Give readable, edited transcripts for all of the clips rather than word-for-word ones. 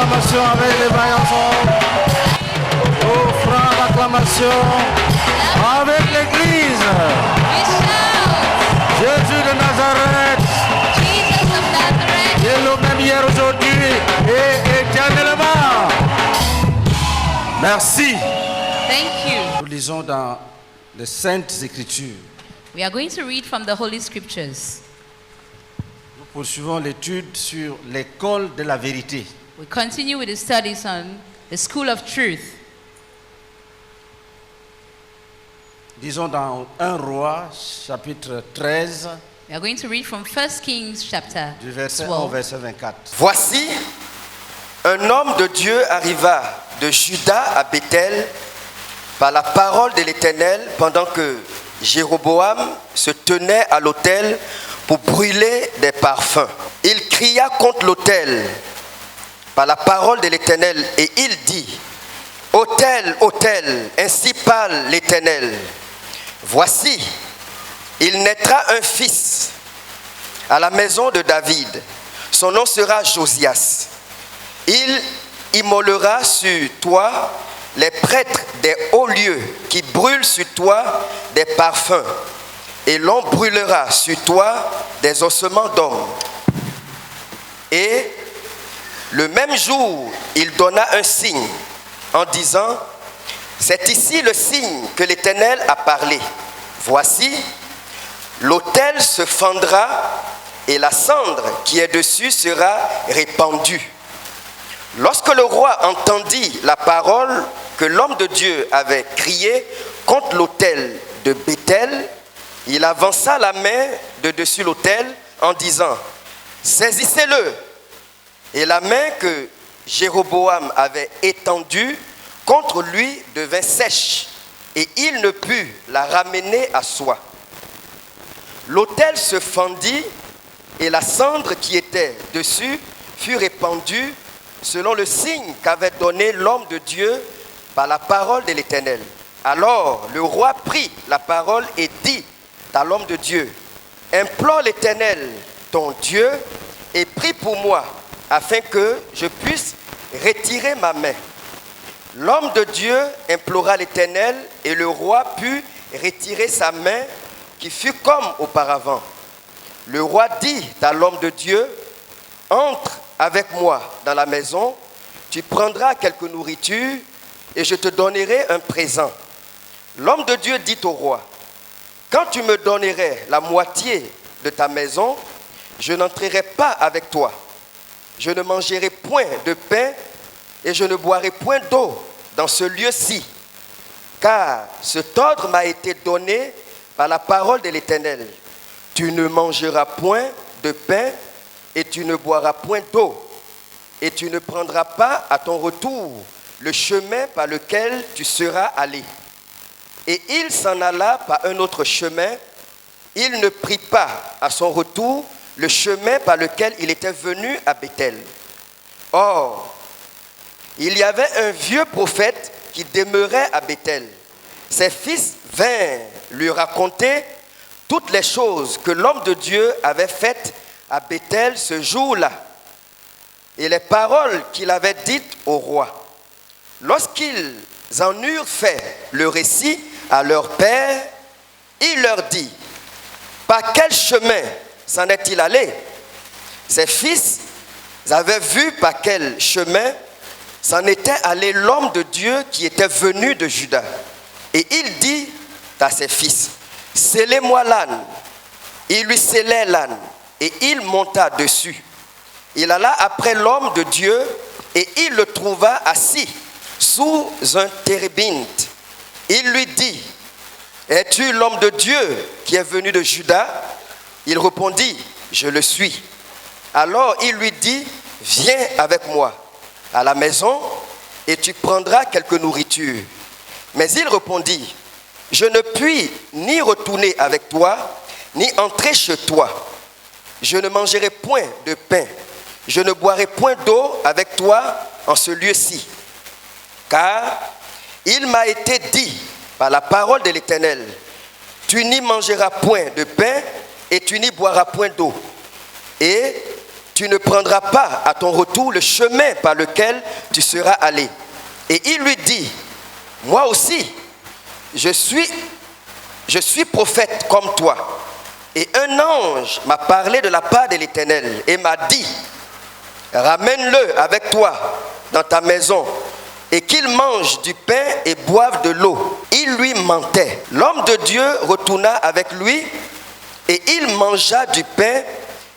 l'acclamation avec les vaillants. Offrant l'acclamation avec l'église. Jésus de Nazareth. Il est le même hier, aujourd'hui et éternellement. Merci. Thank you. Nous lisons dans les Saintes Écritures. We are going to read from the Holy Scriptures. Nous poursuivons l'étude sur l'école de la vérité. We continue with the studies on the School of Truth. Disons dans 1 Roi, chapitre 13, We are going to read from 1 Kings chapter du verset 1 au 12. verset 24. Voici, un homme de Dieu arriva de Juda à Bethel par la parole de l'Éternel pendant que Jéroboam se tenait à l'autel pour brûler des parfums. Il cria contre l'autel par la parole de l'Éternel et il dit: Autel, autel, ainsi parle l'Éternel. Voici, il naîtra un fils à la maison de David. Son nom sera Josias. Il immolera sur toi les prêtres des hauts lieux qui brûlent sur toi des parfums. Et l'on brûlera sur toi des ossements d'hommes. Et le même jour, il donna un signe en disant: c'est ici le signe que l'Éternel a parlé. Voici, l'autel se fendra et la cendre qui est dessus sera répandue. Lorsque le roi entendit la parole que l'homme de Dieu avait criée contre l'autel de Bethel, il avança la main de dessus l'autel en disant: saisissez-le. Et la main que Jéroboam avait étendue contre lui devint sèche, et il ne put la ramener à soi. L'autel se fendit, et la cendre qui était dessus fut répandue selon le signe qu'avait donné l'homme de Dieu par la parole de l'Éternel. Alors le roi prit la parole et dit à l'homme de Dieu: implore l'Éternel, ton Dieu, et prie pour moi, afin que je puisse retirer ma main. L'homme de Dieu implora l'Éternel, et le roi put retirer sa main, qui fut comme auparavant. Le roi dit à l'homme de Dieu: entre avec moi dans la maison, tu prendras quelque nourriture, et je te donnerai un présent. L'homme de Dieu dit au roi: quand tu me donnerais la moitié de ta maison, je n'entrerai pas avec toi. Je ne mangerai point de pain et je ne boirai point d'eau dans ce lieu-ci, car cet ordre m'a été donné par la parole de l'Éternel. Tu ne mangeras point de pain et tu ne boiras point d'eau, et tu ne prendras pas à ton retour le chemin par lequel tu seras allé. Et il s'en alla par un autre chemin. Il ne prit pas à son retour le chemin par lequel il était venu à Bethel. Or, il y avait un vieux prophète qui demeurait à Bethel. Ses fils vinrent lui raconter toutes les choses que l'homme de Dieu avait faites à Bethel ce jour-là, et les paroles qu'il avait dites au roi. Lorsqu'ils en eurent fait le récit à leur père, il leur dit: par quel chemin s'en est-il allé? Ses fils avaient vu par quel chemin s'en était allé l'homme de Dieu qui était venu de Juda. Et il dit à ses fils: scellez-moi l'âne. Il lui scellait l'âne, et il monta dessus. Il alla après l'homme de Dieu, et il le trouva assis sous un térébinthe. Il lui dit: es-tu l'homme de Dieu qui est venu de Juda? Il répondit: je le suis. Alors il lui dit: viens avec moi à la maison et tu prendras quelque nourriture. Mais il répondit: je ne puis ni retourner avec toi, ni entrer chez toi. Je ne mangerai point de pain, je ne boirai point d'eau avec toi en ce lieu-ci. Car il m'a été dit par la parole de l'Éternel: tu n'y mangeras point de pain et tu n'y boiras point d'eau. Et tu ne prendras pas à ton retour le chemin par lequel tu seras allé. Et il lui dit, moi aussi, je suis prophète comme toi. Et un ange m'a parlé de la part de l'Éternel et m'a dit, ramène-le avec toi dans ta maison et qu'il mange du pain et boive de l'eau. Il lui mentait. L'homme de Dieu retourna avec lui et il mangea du pain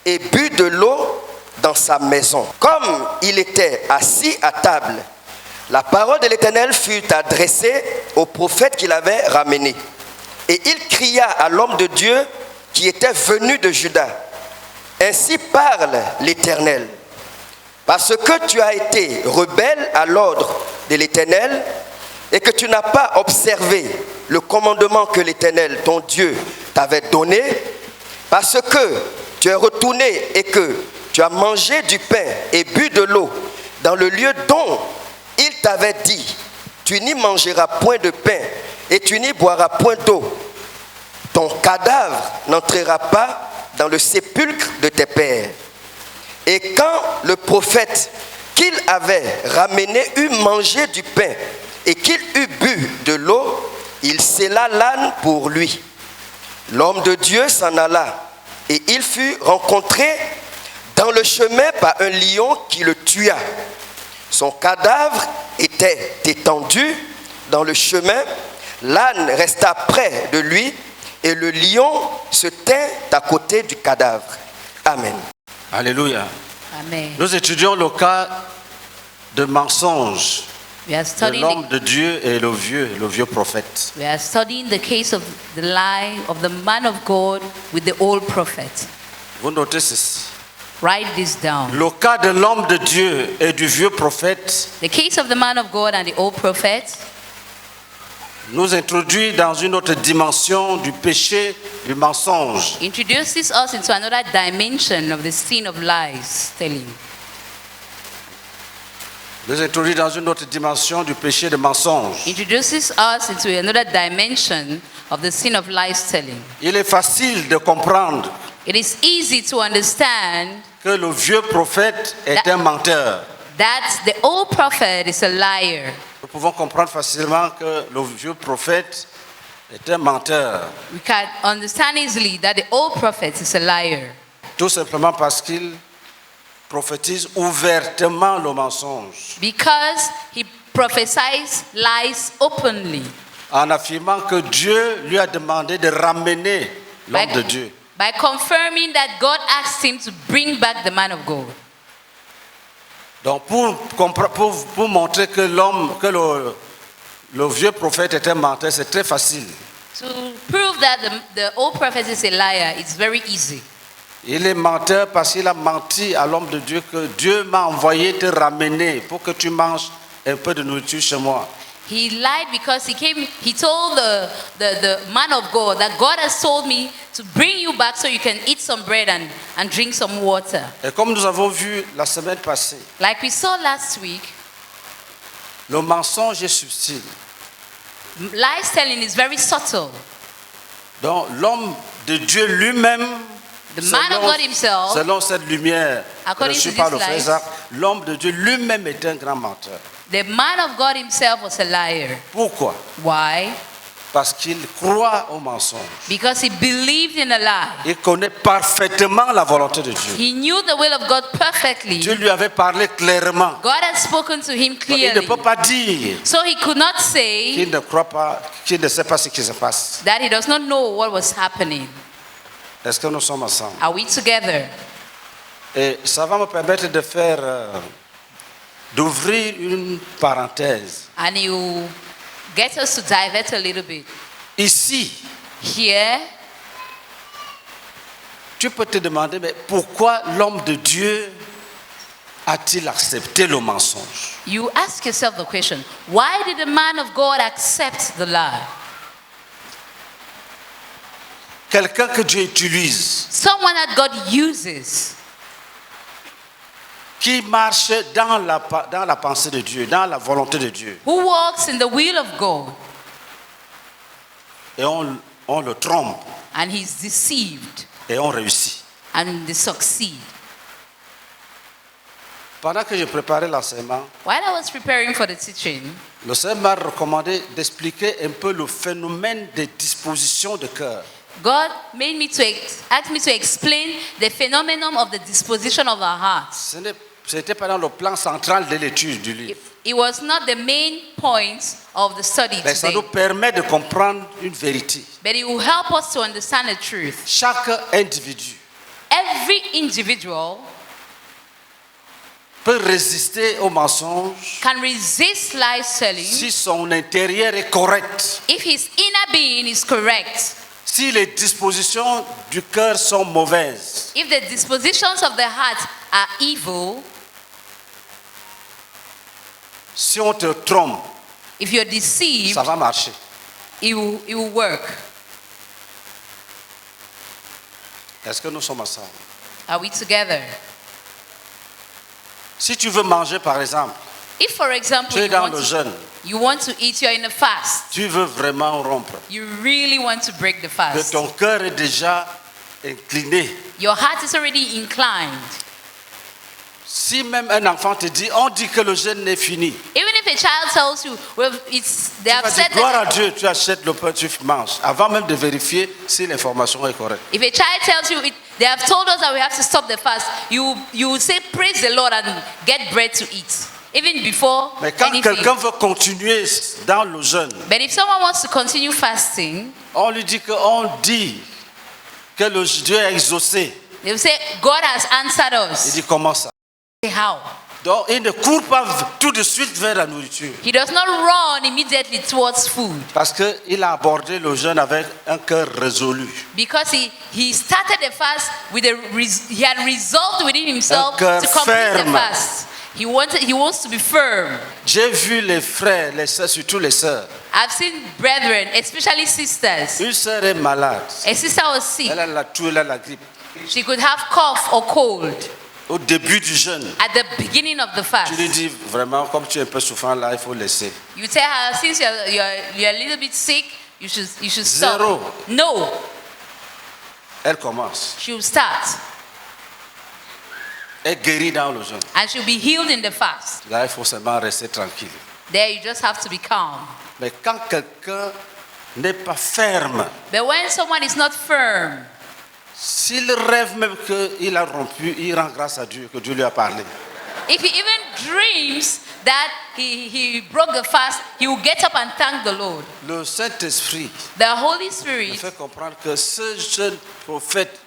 et but de l'eau dans sa maison. Comme il était assis à table, la parole de l'Éternel fut adressée au prophète qu'il avait ramené. Et il cria à l'homme de Dieu qui était venu de Juda. Ainsi parle l'Éternel. Parce que tu as été rebelle à l'ordre de l'Éternel et que tu n'as pas observé le commandement que l'Éternel, ton Dieu, t'avait donné, parce que tu es retourné et que tu as mangé du pain et bu de l'eau dans le lieu dont il t'avait dit, tu n'y mangeras point de pain et tu n'y boiras point d'eau. Ton cadavre n'entrera pas dans le sépulcre de tes pères. Et quand le prophète qu'il avait ramené eut mangé du pain et qu'il eut bu de l'eau, il scella l'âne pour lui. L'homme de Dieu s'en alla et il fut rencontré dans le chemin par un lion qui le tua. Son cadavre était étendu dans le chemin. L'âne resta près de lui et le lion se tint à côté du cadavre. Amen. Alléluia. Amen. Nous étudions le cas de mensonge We are de studying l'homme de Dieu et le vieux prophète. we are studying the case of the lie of the man of God with the old prophet. Vous notez ceci. Write this down. Le cas de l'homme de Dieu et du vieux prophète The case of the man of God and the old prophet nous introduit dans une autre dimension du péché du mensonge. introduces us into another dimension of the sin of lies telling. Nous introduit dans une autre dimension du péché de mensonge. Introduces us into another dimension of the sin of lies telling. Il est facile de comprendre It is easy to understand que le vieux prophète est un menteur. that the old prophet is a liar. Nous pouvons comprendre facilement que le vieux prophète est un menteur. We can understand easily that the old prophet is a liar. Tout simplement parce qu'il prophétise ouvertement le mensonge, Because he prophesies lies openly. en affirmant que Dieu lui a demandé de ramener l'homme de Dieu. By confirming that God asked him to bring back the man of God. Donc pour montrer que le vieux prophète est un menteur, c'est très facile. To prove that the old prophet is a liar, it's very easy. Il est menteur parce qu'il a menti à l'homme de Dieu que Dieu m'a envoyé te ramener pour que tu manges un peu de nourriture chez moi. He lied because he told the man of God that God has told me to bring you back so you can eat some bread and drink some water. Et comme nous avons vu la semaine passée, Like we saw last week, le mensonge est subtil. lies telling is very subtle. Donc l'homme de Dieu lui-même, The man of God himself, selon cette lumière according reçue to par this le frère light, Isaac, l'homme de Dieu lui-même est un grand menteur. the man of God himself was a liar. Pourquoi? Why? Parce qu'il croit au mensonge. Because he believed in a lie. Il connaît parfaitement la volonté de Dieu. He knew the will of God perfectly. Dieu lui avait parlé clairement. God had spoken to him Il ne clearly. peut pas dire So he could not say qu'il ne croit pas, qu'il ne sait pas ce qui se passe. that he does not know what was happening. Est-ce que nous sommes ensemble? Are we together? Et ça va me permettre de faire, d'ouvrir une parenthèse. And you get us to divert a little bit. Ici, Here, tu peux te demander, mais pourquoi l'homme de Dieu a-t-il accepté le mensonge? you ask yourself the question, why did the man of God accept the lie? Quelqu'un que Dieu utilise, Someone that God uses, qui marche dans la pensée de Dieu, dans la volonté de Dieu. who walks in the will of God, Et on le trompe and he's deceived, et on réussit. and they succeed. Pendant que je préparais l'enseignement, While I was preparing for the teaching, le Seigneur m'a recommandé d'expliquer un peu le phénomène des dispositions de cœur. God made me to ask me to explain the phenomenon of the disposition of our hearts. Ce n'était pas dans le plan central de l'étude du livre. It was not the main point of the study Mais ça today, nous permet de comprendre une vérité. but it will help us to understand the truth. Chaque individu Every individual peut résister au mensonge can resist lie telling si son intérieur est correct, if his inner being is correct. si les dispositions du cœur sont mauvaises. If the dispositions of the heart are evil, Si on te trompe, if you're deceived, ça va marcher. it will work. Est-ce que nous sommes ensemble? Are we together? Si tu veux manger, par exemple, If, for example, tu es dans le jeûne, you want to eat, you're in a fast, tu veux vraiment rompre, you really want to break the que fast, ton cœur est déjà incliné. your heart is already inclined. Si même un enfant te dit, on dit que le jeûne est fini, Even if a child tells you, well, they tu have vas dire, said gloire à that, Dieu, tu achètes le pain, tu manges, avant même de vérifier si l'information est correcte. if a child tells you, they have told us that we have to stop the fast, you will say, praise the Lord and get bread to eat, even before Mais quand anything. quelqu'un veut continuer dans le jeûne, But if someone wants to continue fasting, on lui dit qu'on dit que le Dieu est exaucé. they will say, God has answered Il us. dit comment ça? Say, how? Donc il ne court pas tout de suite vers la nourriture. He does not run immediately towards food Parce qu'il a abordé le jeûne avec un cœur résolu. because he started the fast with he had resolved within himself Un cœur to complete the ferme. fast. He wants to be firm. J'ai vu les frères, les sœurs, surtout les sœurs. I've seen brethren, especially sisters. Une sœur est malade. A sister was sick. Elle a la toux, elle a la grippe. She could have cough or cold Au début du jeûne, at the beginning of the fast. tu lui dis vraiment, comme tu es un peu souffrant là, il faut laisser. You tell her, since you're a little bit sick, you should stop. Zéro. No, Elle commence. she will start. Elle guérit dans le jeûne. And she'll be healed in the fast. Là, il faut seulement rester tranquille. There you just have to be calm. Mais quand quelqu'un n'est pas ferme, But when someone is not firm, s'il rêve même qu'il a rompu, il rend grâce à Dieu, que Dieu lui a parlé. if he even dreams that he broke the fast, he will get up and thank the Lord. Le Saint-Esprit The Holy me Spirit, fait comprendre que ce jeune prophète,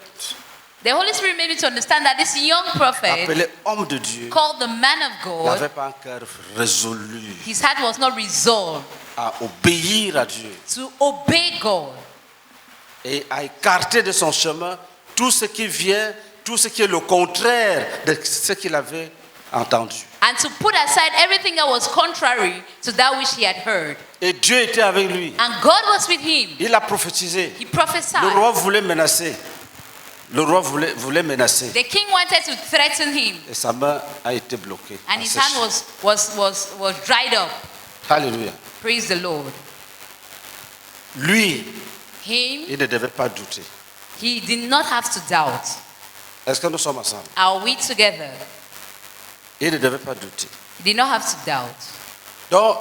the Holy Spirit made me to understand that this young prophet, appelé homme de Dieu, called the man of God, n'avait pas un cœur résolu his heart was not resolved à obéir à Dieu to obey God et à écarter de son chemin tout ce qui vient, tout ce qui est le contraire de ce qu'il avait entendu. and to put aside everything that was contrary to that which he had heard. Et Dieu était avec lui. And God was with him. Il a prophétisé. He prophesied. Le roi voulait menacer. Le roi voulait menacer. The king wanted to threaten him, Et sa main a été bloquée. and his hand was dried up. Alléluia. Praise the Lord. Lui, Him, il ne devait pas douter. he did not have to doubt. Est-ce que nous sommes ensemble? Are we together? Il ne devait pas douter. He did not have to doubt. Donc,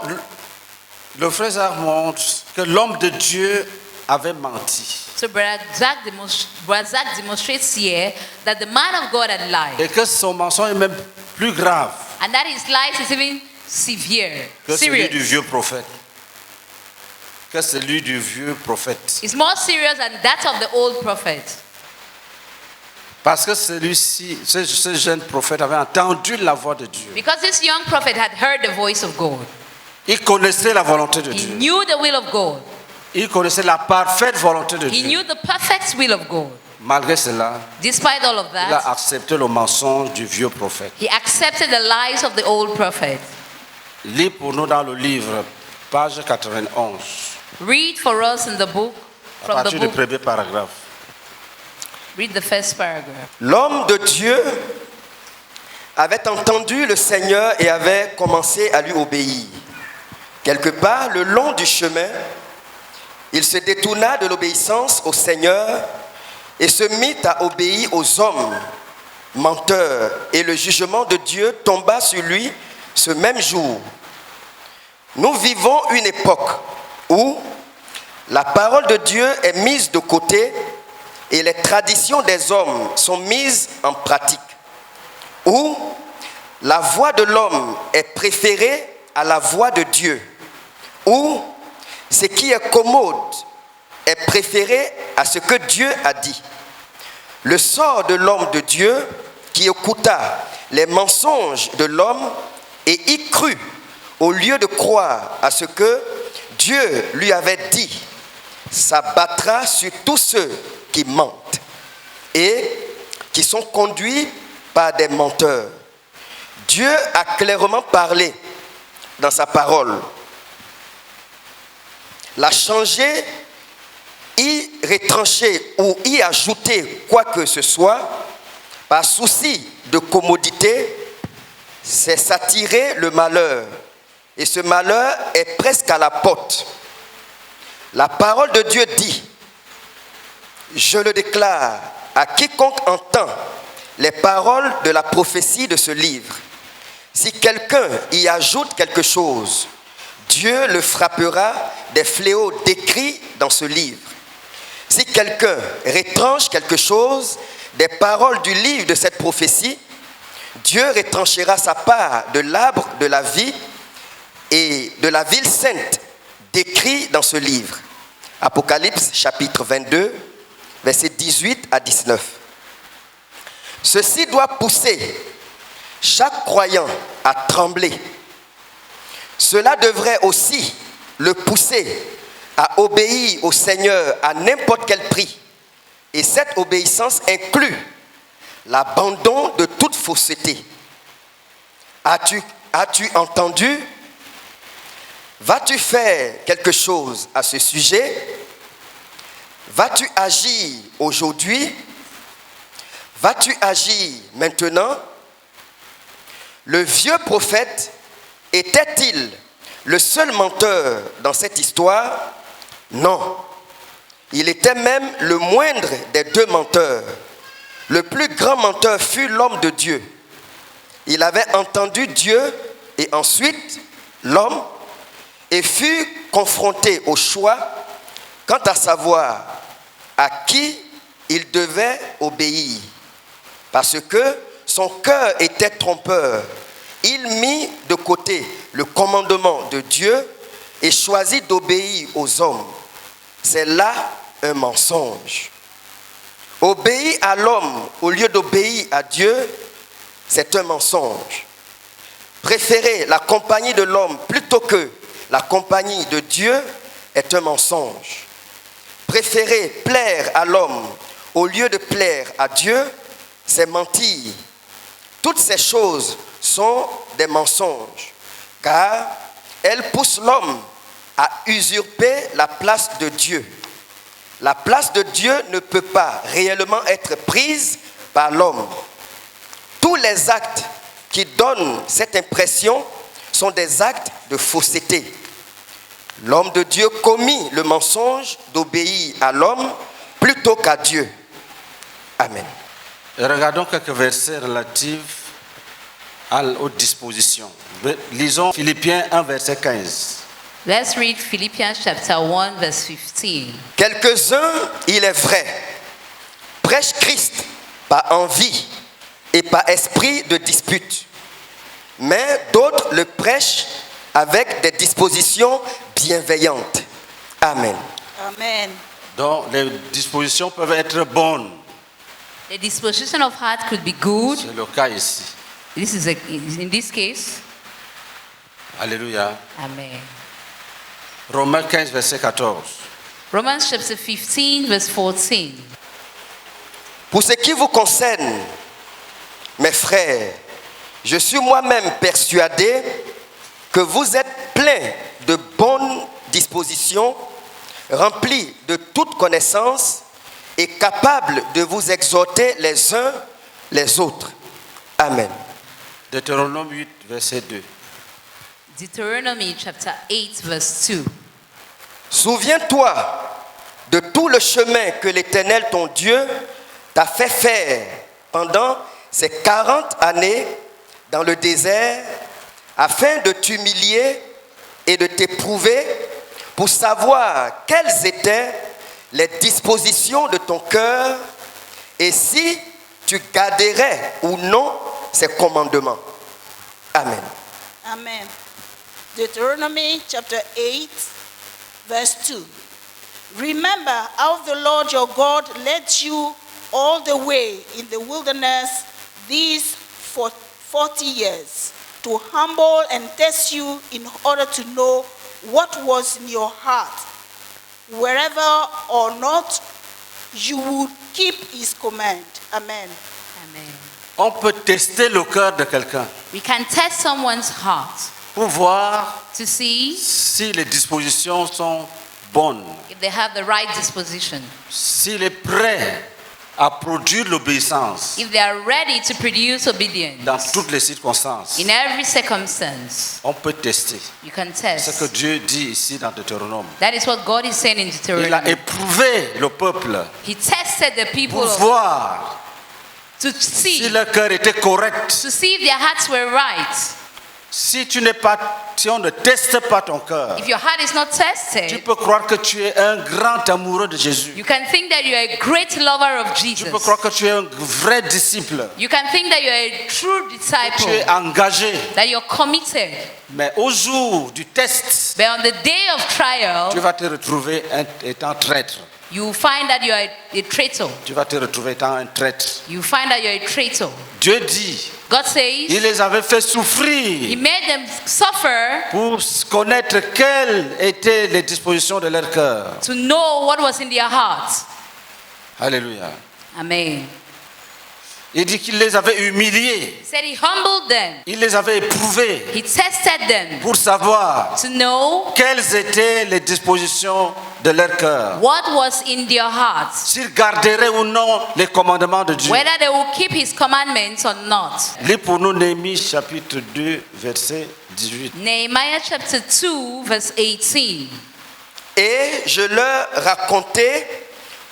le frère Zach montre que l'homme de Dieu avait menti. So Brother Zach demonstrates here that the man of God had lied, Et que son mensonge est même plus grave and that his lies is even severe, que celui du serious. vieux prophète. Que celui du vieux prophète. It's more serious than that of the old prophet. Parce que celui-ci, ce jeune prophète avait entendu la voix de Dieu. Because this young prophet had heard the voice of God. Il connaissait la volonté de He Dieu. knew the will of God. Il connaissait la parfaite volonté de He Dieu. knew the perfect will of God. Malgré cela, Despite all of il a that, accepté le mensonge du vieux prophète. he accepted the lies of the old prophet. Lis pour nous dans le livre, page 91, Read for us in the book, à from the partir du book, premier paragraphe. read the first paragraph. L'homme de Dieu avait entendu le Seigneur et avait commencé à lui obéir. Quelque part, le long du chemin, il se détourna de l'obéissance au Seigneur et se mit à obéir aux hommes menteur, et le jugement de Dieu tomba sur lui ce même jour. Nous vivons une époque où la parole de Dieu est mise de côté et les traditions des hommes sont mises en pratique, où la voix de l'homme est préférée à la voix de Dieu, où ce qui est commode est préféré à ce que Dieu a dit. Le sort de l'homme de Dieu qui écouta les mensonges de l'homme et y crut au lieu de croire à ce que Dieu lui avait dit, s'abattra sur tous ceux qui mentent et qui sont conduits par des menteurs. Dieu a clairement parlé dans sa parole. L'a changer, y retrancher ou y ajouter quoi que ce soit, par souci de commodité, c'est s'attirer le malheur. Et ce malheur est presque à la porte. La parole de Dieu dit, je le déclare à quiconque entend les paroles de la prophétie de ce livre. Si quelqu'un y ajoute quelque chose, Dieu le frappera des fléaux décrits dans ce livre. Si quelqu'un retranche quelque chose des paroles du livre de cette prophétie, Dieu retranchera sa part de l'arbre de la vie et de la ville sainte décrit dans ce livre. Apocalypse chapitre 22, versets 18 à 19. Ceci doit pousser chaque croyant à trembler. Cela devrait aussi le pousser à obéir au Seigneur à n'importe quel prix. Et cette obéissance inclut l'abandon de toute fausseté. As-tu entendu? Vas-tu faire quelque chose à ce sujet? Vas-tu agir aujourd'hui? Vas-tu agir maintenant? Le vieux prophète était-il le seul menteur dans cette histoire? Non. Il était même le moindre des deux menteurs. Le plus grand menteur fut l'homme de Dieu. Il avait entendu Dieu et ensuite l'homme et fut confronté au choix quant à savoir à qui il devait obéir. Parce que son cœur était trompeur. Il mit de côté le commandement de Dieu et choisit d'obéir aux hommes. C'est là un mensonge. Obéir à l'homme au lieu d'obéir à Dieu, c'est un mensonge. Préférer la compagnie de l'homme plutôt que la compagnie de Dieu est un mensonge. Préférer plaire à l'homme au lieu de plaire à Dieu, c'est mentir. Toutes ces choses sont des mensonges, car elles poussent l'homme à usurper la place de Dieu. La place de Dieu ne peut pas réellement être prise par l'homme. Tous les actes qui donnent cette impression sont des actes de fausseté. L'homme de Dieu commit le mensonge d'obéir à l'homme plutôt qu'à Dieu. Amen. Et regardons quelques versets relatifs aux dispositions. Lisons Philippiens 1, verset 15. Let's read Philippians chapter 1, verse 15. Quelques-uns, il est vrai, prêchent Christ par envie et par esprit de dispute. Mais d'autres le prêchent avec des dispositions bienveillantes. Amen. Amen. Donc les dispositions peuvent être bonnes. The disposition of heart could be good. C'est le cas ici. In this case. Alléluia. Amen. Romains 15, verset 14. Romans chapter 15, verse 14. Pour ce qui vous concerne, mes frères, je suis moi-même persuadé que vous êtes pleins de bonnes dispositions, remplis de toute connaissance et capables de vous exhorter les uns les autres. Amen. Deutéronome 8, verset 2. Deuteronomy chapter 8, verse 2. Souviens-toi de tout le chemin que l'Éternel ton Dieu t'a fait faire pendant ces 40 années dans le désert afin de t'humilier et de t'éprouver pour savoir quelles étaient les dispositions de ton cœur et si tu garderais ou non ses commandements. Amen. Amen. Deuteronomy chapter 8, verse 2. Remember how the Lord your God led you all the way in the wilderness these 40 years to humble and test you in order to know what was in your heart, wherever or not you would keep his command. Amen. Amen. On peut tester le cœur de quelqu'un We can test someone's heart pour voir to see si les dispositions sont bonnes, if they have the right disposition, s'il est prêt à produire l'obéissance if they are ready to produce obedience dans toutes les circonstances. in every circumstance. On peut tester. You can C'est ce que test. Dieu dit ici dans Deutéronome. That is what God is saying in Il a Deuteronomy. éprouvé le peuple He tested the people pour of, voir to si see leur cœur était correct. to see if their hearts were right. Si on ne teste pas ton cœur, If your heart is not tu tested, peux croire que tu es un grand amoureux de Jésus. you can think that you are a great lover of Tu Jesus. peux croire que tu es un vrai disciple. You can think that you are a true Tu es disciple, engagé. that you're committed. Mais au jour du test, But on the day of tu trial, vas te retrouver étant traître. you will find that you are a traitor. Tu vas te retrouver étant un traître. You will find that you're a traitor. Dieu dit, God il says les avait fait He souffrir made them suffer pour connaître quelles étaient les dispositions de leur cœur. to know what was in their hearts. Alléluia. Amen. Il dit qu'il les avait humiliés. He said He humbled them. Il les avait éprouvés He tested them pour savoir to know quelles étaient les dispositions de leur cœur. what was in their hearts, S'ils garderaient ou non les commandements de Dieu. whether they will keep His commandments or not. Lis pour nous Néhémie chapitre 2 verset 18. Nehemiah chapter 2, verse 18. Et je leur racontai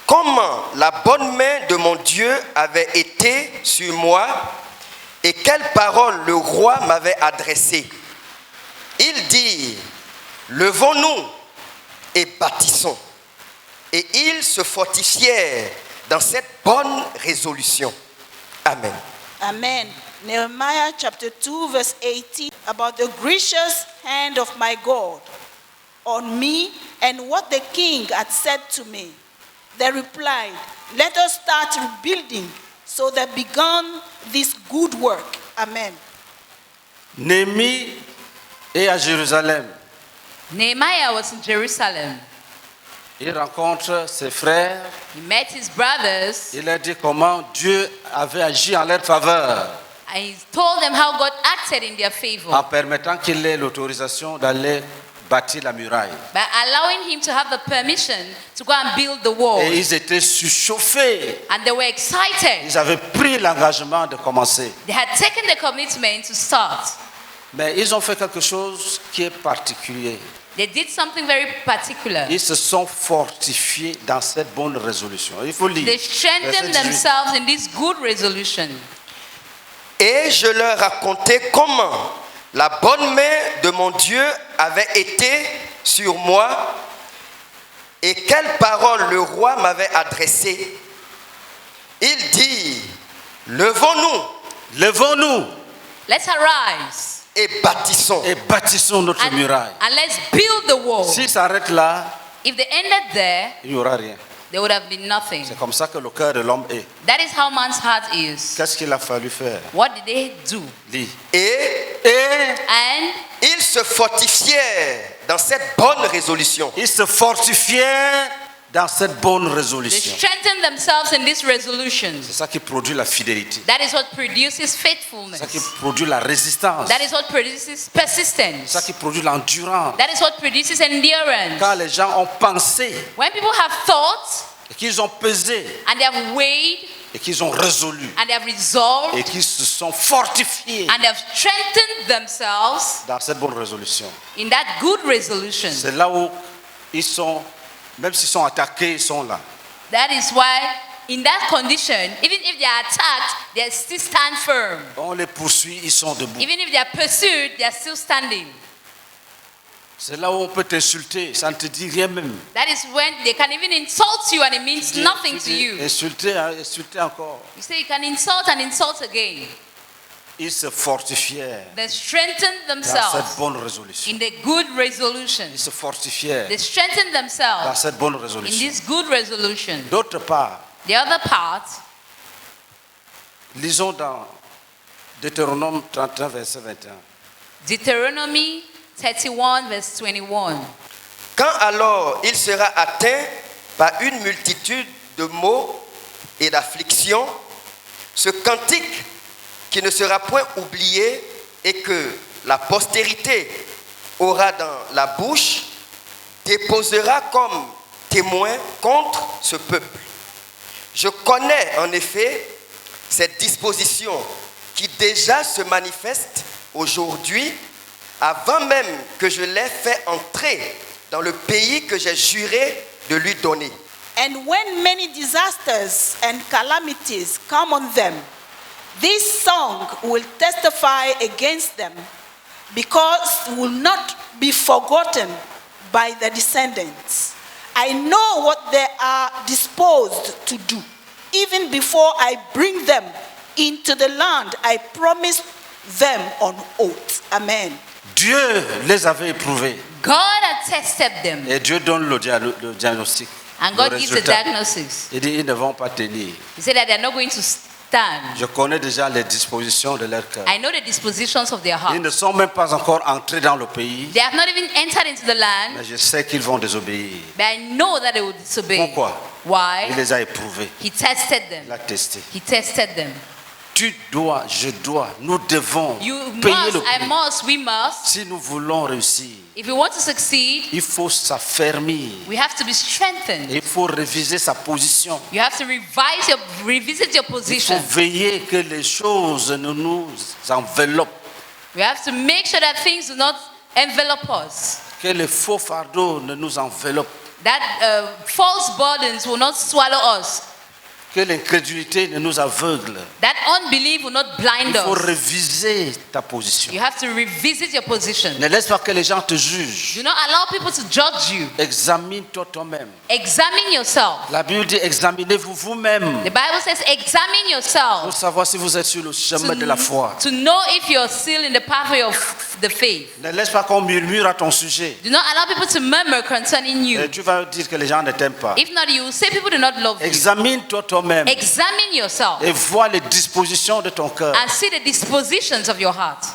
comment la bonne main de mon Dieu avait été sur moi et quelles paroles le roi m'avait adressées. Ils dirent, levons-nous et bâtissons. Et ils se fortifièrent dans cette bonne résolution. Amen. Amen. Nehemiah chapter 2, verse 18, about the gracious hand of my God on me and what the king had said to me. They replied, let us start rebuilding. So they began this good work. Amen. Néhémie est à Jérusalem. Nehemiah was in Jerusalem. Il rencontre ses frères. He met his brothers Il leur dit comment Dieu avait agi en leur faveur and he told them how God acted in their favor en permettant qu'il ait l'autorisation d'aller bâtir la muraille. by allowing him to have the permission to go and build the wall. Et ils étaient surchauffés. And they were excited. Ils avaient pris l'engagement de commencer. They had taken the commitment to start. Mais ils ont fait quelque chose qui est particulier. They did something very particular. Ils se sont fortifiés dans cette bonne résolution. Il faut lire. They strengthened Verset 18. themselves in this good resolution. Et je leur racontai comment la bonne main de mon Dieu avait été sur moi et quelles paroles le roi m'avait adressées. Il dit, levons-nous Levons-nous Let's arise et bâtissons. et bâtissons notre and, muraille. and let's build the wall. S'ils s'arrêtent là, If they ended there, il n'y aura rien. there would have been nothing. C'est comme ça que le cœur de l'homme est. That is how man's heart is. Qu'est-ce qu'il a fallu faire? What did they do? Lis. Et And ils se fortifièrent dans cette bonne résolution. Ils se fortifiaient dans cette bonne they résolution. strengthened themselves in this resolution. C'est ça qui produit la fidélité. That is what produces C'est faithfulness. ça qui produit la résistance. That is what produces C'est persistence. ça qui produit l'endurance. That is what produces endurance. Quand les gens ont pensé When people have thought et qu'ils ont pesé and they have weighed et qu'ils ont résolu and they have resolved et qu'ils se sont fortifiés and they have strengthened themselves dans cette bonne résolution. in that good resolution. C'est là où ils sont, même s'ils sont attaqués, ils sont là. That is why in that condition, even if they are attacked, they still stand firm. On les poursuit, ils sont debout. Even if they are pursued, they are still standing. C'est là où on peut t'insulter, ça ne te dit rien même. That is when they can even insult you and it means nothing to you. Insulter, hein, insulter encore. You say you can insult and insult again. Ils se fortifièrent They strengthen dans cette themselves bonne résolution. in the good resolution. Ils se fortifièrent They strengthen dans themselves cette bonne in résolution. this good resolution. D'autre part, The other part, lisons dans Deutéronome 31, verset 21. Deuteronomy 31, verse 21. Quand alors il sera atteint par une multitude de maux et d'afflictions, ce cantique qui ne sera point oublié et que la postérité aura dans la bouche, déposera comme témoin contre ce peuple. Je connais en effet cette disposition qui déjà se manifeste aujourd'hui, avant même que je l'ai fait entrer dans le pays que j'ai juré de lui donner. And when many disasters and calamities come on them, this song will testify against them, because it will not be forgotten by the descendants. I know what they are disposed to do, even before I bring them into the land I promised them on oath. Amen. Dieu les avait éprouvés God had tested them, et Dieu donne le diagnostic. and le God gives the résultat. diagnosis. Il dit ils ne vont pas tenir. He said that they're not going to stand. Je connais déjà les dispositions de leur cœur. I know the dispositions of their Ils heart. ne sont même pas encore entrés dans le pays, They have not even entered into the land, mais je sais qu'ils vont désobéir. but I know that they will disobey. Pourquoi? Il Why? les a éprouvés, He tested il them. l'a testé. He tested them. Tu dois, je dois, nous devons You payer must, le I prix. must, we must. Si nous voulons réussir, If we want to succeed, il faut s'affermir. we have to be strengthened. Il faut réviser sa position. You have to revisit your Il faut position. veiller que les choses ne nous enveloppent, We have to make sure that things do not envelop us. que les faux fardeaux ne nous enveloppent, That false burdens will not swallow us. que l'incrédulité ne nous aveugle. That unbelief will not blind Il faut us. réviser ta position. You have to revisit your position. Ne laisse pas que les gens te jugent. Do not allow people to judge you. Examine-toi toi-même. Examine yourself. La Bible dit examinez-vous vous-même The Bible says examine pour yourself savoir si vous êtes sur le chemin de la foi. to know if you're still in the pathway of the faith. Ne laisse pas qu'on murmure à ton sujet. Do not allow people to murmur concerning you. Et tu vas dire que les gens ne t'aiment pas. If not, you will say people do not love you. Examine-toi toi-même Examine yourself et vois les dispositions de ton cœur. and see the dispositions of your heart.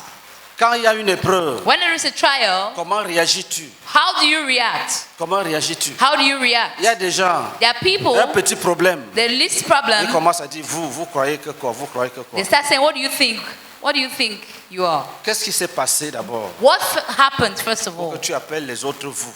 Quand il y a une épreuve, When there is a trial, comment réagis-tu? how do you react? Comment réagis-tu? How do you react? Il y a des gens, There are people, un petit problème, the least ils problem, commencent à dire vous croyez que quoi? Vous croyez que quoi? they start saying, what do you think? What do you think you are? Qu'est-ce qui s'est passé d'abord What happened, first of pour que all, tu appelles les autres vous,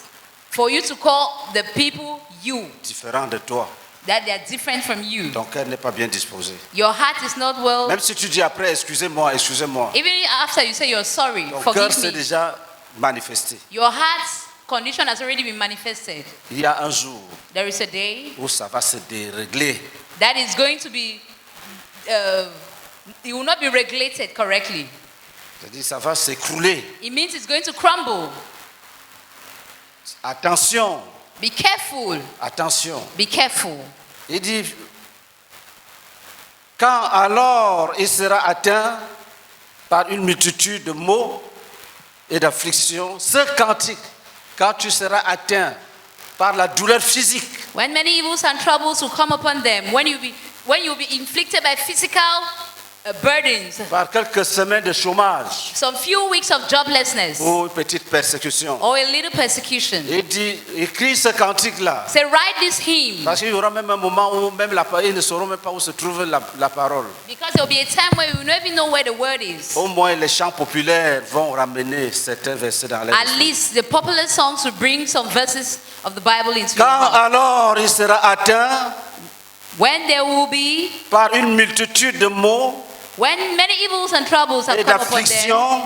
for you to call the people you, différents de toi? that they are different from you? Ton cœur n'est pas bien disposé. Your heart is not well. Même si tu dis après excusez-moi, excusez-moi, Even after you say you're sorry, ton cœur forgive s'est me, déjà manifesté. your heart's condition has already been manifested. Il y a un jour There is a day où ça va se dérégler. that is going to be, it will not be regulated correctly. C'est-à-dire ça va s'écrouler. It means it's going to crumble. Attention, Be careful. attention. Be careful. Il dit, quand alors il sera atteint par une multitude de maux et d'afflictions, ce cantique, quand tu seras atteint par la douleur physique, When many evils and troubles will come upon them, when you'll be inflicted by physical burdens, par quelques semaines de chômage some few weeks of joblessness, ou une petite persécution, or a little persecution, il dit, écris ce cantique-là. say, write this hymn. Parce qu'il y aura même un moment où même ils ne sauront même pas où se trouve la parole. Because there will be a time where you will not even know where the word is. Au moins les chants populaires vont ramener certains versets dans leur At esprit. least the popular songs will bring some verses of the Bible into your Quand heart. alors il sera atteint When there will be, par une multitude de maux when many evils and troubles have et come upon them, d'afflictions,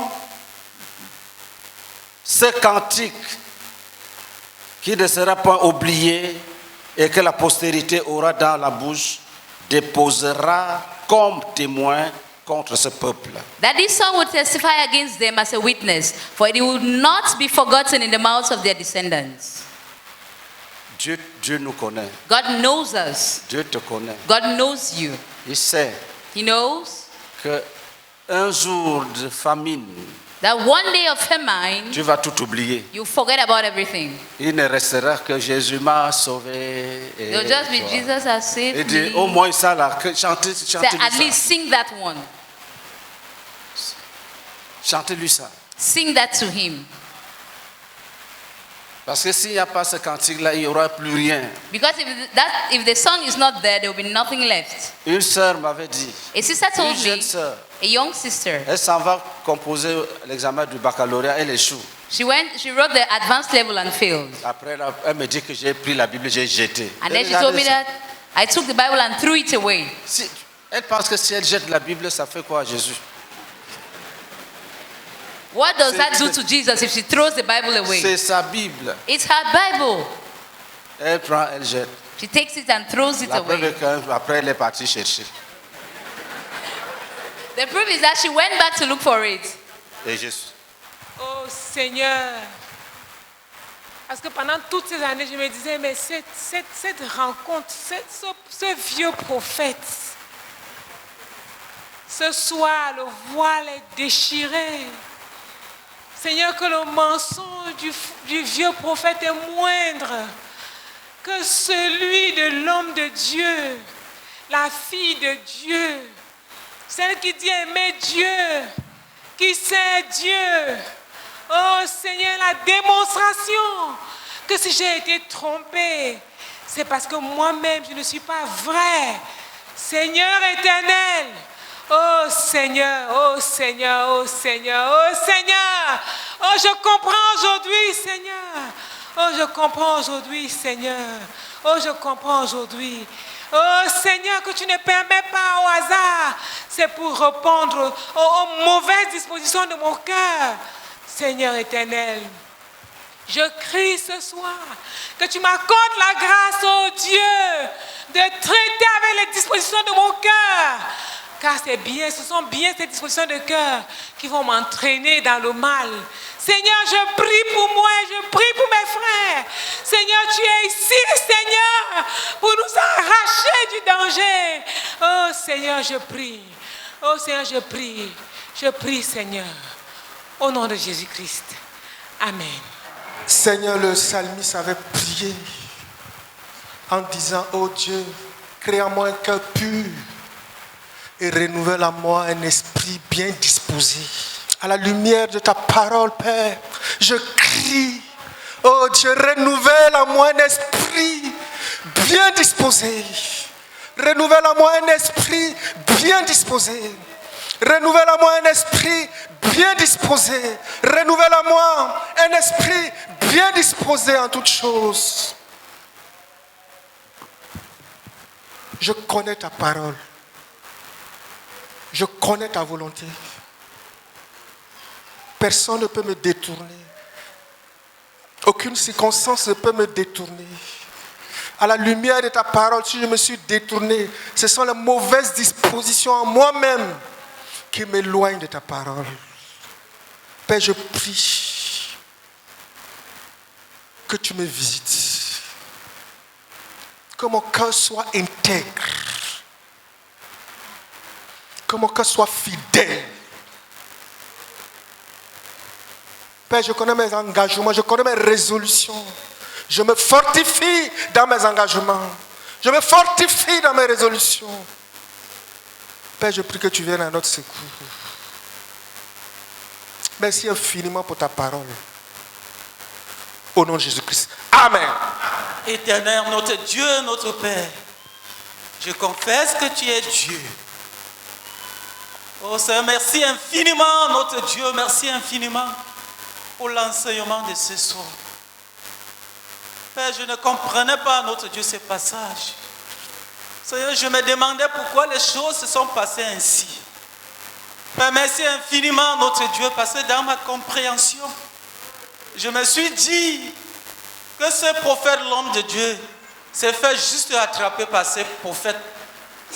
ce cantique qui ne sera pas oublié et que la postérité aura dans la bouche déposera comme témoin contre ce peuple. That this song will testify against them as a witness, for it will not be forgotten in the mouths of their descendants. Dieu nous connaît. God knows us. Dieu te connaît. God knows you. Il sait He knows que un jour de famine, that one day of famine, tu vas tout oublier. you forget about everything. Il ne restera que Jésus m'a sauvé. Et It'll just be toi. Jesus has Et saved dit, au me. moins ça là, chantez Say, lui at ça. least sing that one. Chantez-lui ça. Sing that to him. Parce que s'il n'y a pas ce cantique-là, il n'y aura plus rien. Because if the song is not there, there will be nothing left. Une sœur m'avait dit, A sister une told jeune me, sœur, a young sister, elle s'en va composer l'examen du baccalauréat, elle échoue. she wrote the advanced level and failed. Après, elle me dit que j'ai pris la Bible, j'ai jeté. And then she Regardez told me ça. that I took the Bible and threw it away. Elle pense que si elle jette la Bible, ça fait quoi à Jésus? What does that do to Jesus if she throws the Bible away? C'est sa Bible. It's her Bible. Elle prend, elle jette. She takes it and throws it La preuve away. est qu'après, elle est partie chercher. The proof is that she went back to look for it. Et Jésus. Oh Seigneur. Parce que pendant toutes ces années, je me disais, mais cette rencontre, ce vieux prophète, ce soir, le voile est déchiré. Seigneur, que le mensonge du vieux prophète est moindre que celui de l'homme de Dieu, la fille de Dieu, celle qui dit aimer Dieu, qui sait Dieu. Oh Seigneur, la démonstration que si j'ai été trompée, c'est parce que moi-même je ne suis pas vrai. Seigneur éternel, oh Seigneur, oh Seigneur, oh Seigneur, oh Seigneur, oh je comprends aujourd'hui Seigneur, oh je comprends aujourd'hui Seigneur, oh je comprends aujourd'hui. Oh Seigneur, que tu ne permets pas au hasard, c'est pour répondre aux mauvaises dispositions de mon cœur. Seigneur éternel, je crie ce soir que tu m'accordes la grâce, oh Dieu, de traiter avec les dispositions de mon cœur. Car ce sont bien ces dispositions de cœur qui vont m'entraîner dans le mal. Seigneur, je prie pour moi, je prie pour mes frères. Seigneur, tu es ici, Seigneur, pour nous arracher du danger. Oh Seigneur, je prie. Oh Seigneur, je prie. Je prie, Seigneur. Au nom de Jésus-Christ. Amen. Seigneur, le psalmiste avait prié en disant, oh Dieu, crée en moi un cœur pur et renouvelle en moi un esprit bien disposé. À la lumière de ta parole, Père, je crie, oh Dieu, renouvelle en moi un esprit bien disposé. Renouvelle en moi un esprit bien disposé. Renouvelle en moi un esprit bien disposé. Renouvelle en moi un esprit bien disposé en toutes choses. Je connais ta parole. Je connais ta volonté. Personne ne peut me détourner. Aucune circonstance ne peut me détourner. À la lumière de ta parole, si je me suis détourné, ce sont les mauvaises dispositions en moi-même qui m'éloignent de ta parole. Père, je prie que tu me visites. Que mon cœur soit intègre. Que mon cœur soit fidèle. Père, je connais mes engagements, je connais mes résolutions. Je me fortifie dans mes engagements. Je me fortifie dans mes résolutions. Père, je prie que tu viennes à notre secours. Merci infiniment pour ta parole. Au nom de Jésus-Christ. Amen. Éternel, notre Dieu, notre Père, je confesse que tu es Dieu. Oh Seigneur, merci infiniment, notre Dieu, merci infiniment pour l'enseignement de ce soir. Père, je ne comprenais pas, notre Dieu, ces passages. Seigneur, je me demandais pourquoi les choses se sont passées ainsi. Père, merci infiniment, notre Dieu, parce que dans ma compréhension, je me suis dit que ce prophète, l'homme de Dieu, s'est fait juste attraper par ces prophètes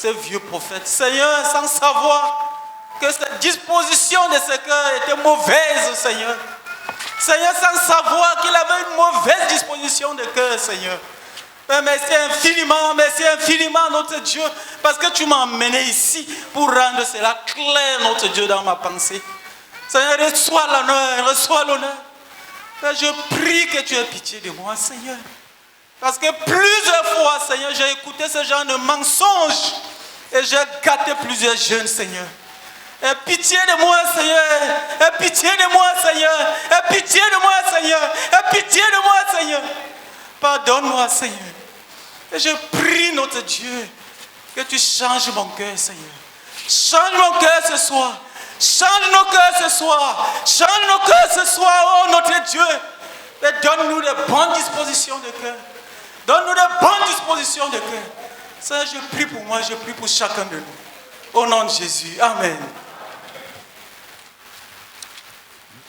ce vieux prophète. Seigneur, sans savoir que cette disposition de ce cœur était mauvaise, Seigneur. Seigneur, sans savoir qu'il avait une mauvaise disposition de cœur, Seigneur. Père, merci infiniment, notre Dieu, parce que tu m'as emmené ici pour rendre cela clair, notre Dieu, dans ma pensée. Seigneur, reçois l'honneur. Père, je prie que tu aies pitié de moi, Seigneur. Parce que plusieurs fois, Seigneur, j'ai écouté ce genre de mensonges et j'ai gâté plusieurs jeunes, Seigneur. Aie pitié de moi, Seigneur. Aie pitié de moi, Seigneur. Aie pitié de moi, Seigneur. Aie pitié de moi, Seigneur. Pardonne-moi, Seigneur. Et je prie, notre Dieu, que tu changes mon cœur, Seigneur. Change mon cœur ce soir. Change nos cœurs ce soir. Change nos cœurs ce soir, oh notre Dieu. Et donne-nous de bonnes dispositions de cœur. Donne-nous de bonnes dispositions de cœur. Seigneur, je prie pour moi, je prie pour chacun de nous. Au nom de Jésus. Amen.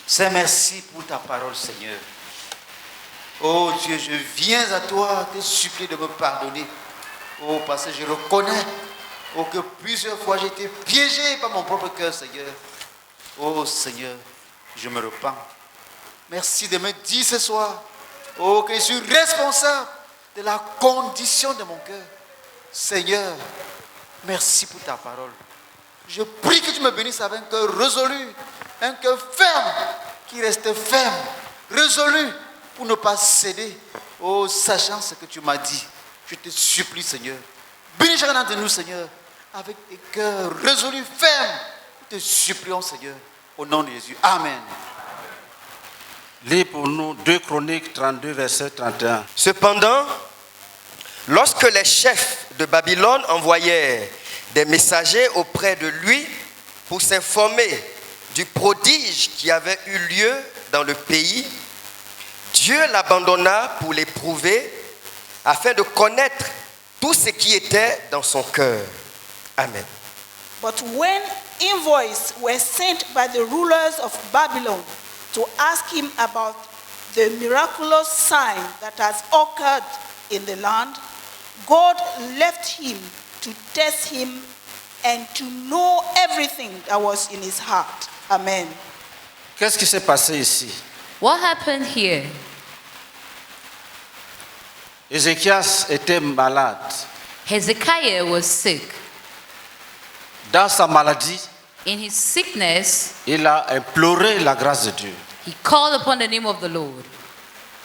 Seigneur, merci pour ta parole, Seigneur. Oh Dieu, je viens à toi te supplier de me pardonner. Oh, parce que je reconnais que plusieurs fois j'ai été piégé par mon propre cœur, Seigneur. Oh Seigneur, je me repens. Merci de me dire ce soir, que je suis responsable de la condition de mon cœur. Seigneur, merci pour ta parole. Je prie que tu me bénisses avec un cœur résolu, un cœur ferme, qui reste ferme, résolu, pour ne pas céder, sachant ce que tu m'as dit. Je te supplie, Seigneur. Bénis chacun d'entre nous, Seigneur, avec des cœurs résolus, fermes. Nous te supplions, Seigneur, au nom de Jésus. Amen. Lis pour nous 2 Chroniques 32, verset 31. Cependant, lorsque les chefs de Babylone envoyèrent des messagers auprès de lui pour s'informer du prodige qui avait eu lieu dans le pays, Dieu l'abandonna pour l'éprouver afin de connaître tout ce qui était dans son cœur. Amen. But when envoys were sent by the rulers of Babylon to ask him about the miraculous sign that has occurred in the land, God left him to test him and to know everything that was in his heart. Amen. Qu'est-ce qui s'est passé ici? What happened here? Ézéchias était malade. Hezekiah was sick. Dans sa maladie, In his sickness, il a imploré la grâce de Dieu. he called upon the name of the Lord.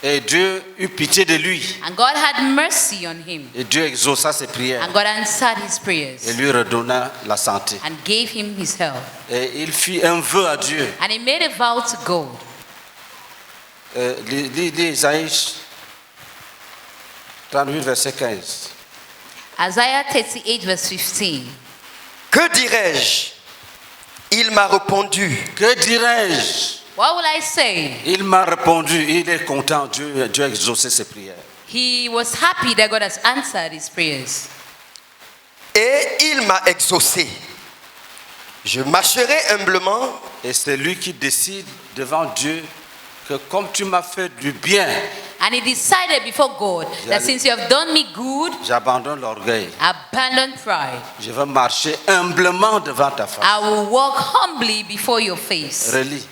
Et Dieu eut pitié de lui. And God had mercy on him. Et Dieu exauça ses prières. And God answered his Et prayers lui redonna la santé. and gave him his health. Et il fit un vœu à Dieu. And he made a vow to God. Lis Isaïe 38, verset 15. Isaiah 38 verse 15. Que dirais-je? Il m'a répondu. Que dirais-je? What will I say? Il m'a répondu. Il est content. Dieu a exaucé ses prières. He was happy that God has answered his prayers. Et il m'a exaucé. Je marcherai humblement. Et c'est lui qui décide devant Dieu que comme tu m'as fait du bien, And he decided before God that since you have done me good, j'abandonne l'orgueil. abandon pride. Je vais marcher humblement devant ta face. I will walk humbly before your face. Relis.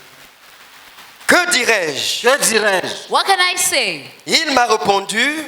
Que dirais-je? Que dirais-je? What can I say? Il m'a répondu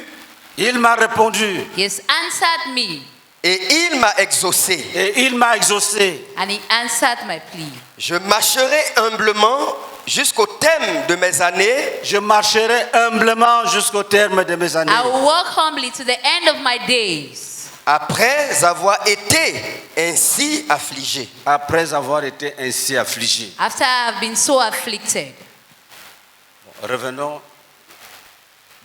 Il m'a répondu He has answered me, et il m'a exaucé. et il m'a exaucé. and he answered my plea. Je marcherai humblement jusqu'au terme de mes années. Je marcherai humblement jusqu'au terme de mes années. I will walk humbly to the end of my days, Après avoir été ainsi affligé. Après avoir été ainsi affligé. after I have been so afflicted. Revenons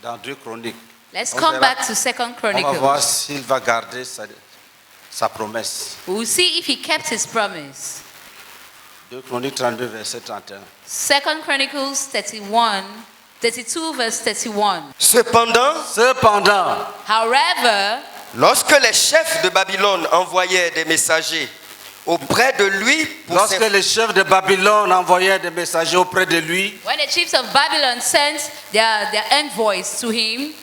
dans 2 Chroniques. Let's On come verra- back to 2 On va voir Chronicles. s'il va garder sa promesse. We will see if he kept his promise. 2 Chroniques 32, verset 31. 2 Chronicles 32 verse 31. Cependant, However, Lorsque les chefs de Babylone envoyaient des messagers auprès de lui pour lorsque les chefs de Babylone envoyaient des messagers auprès de lui when the chiefs of Babylon sent their envoys to him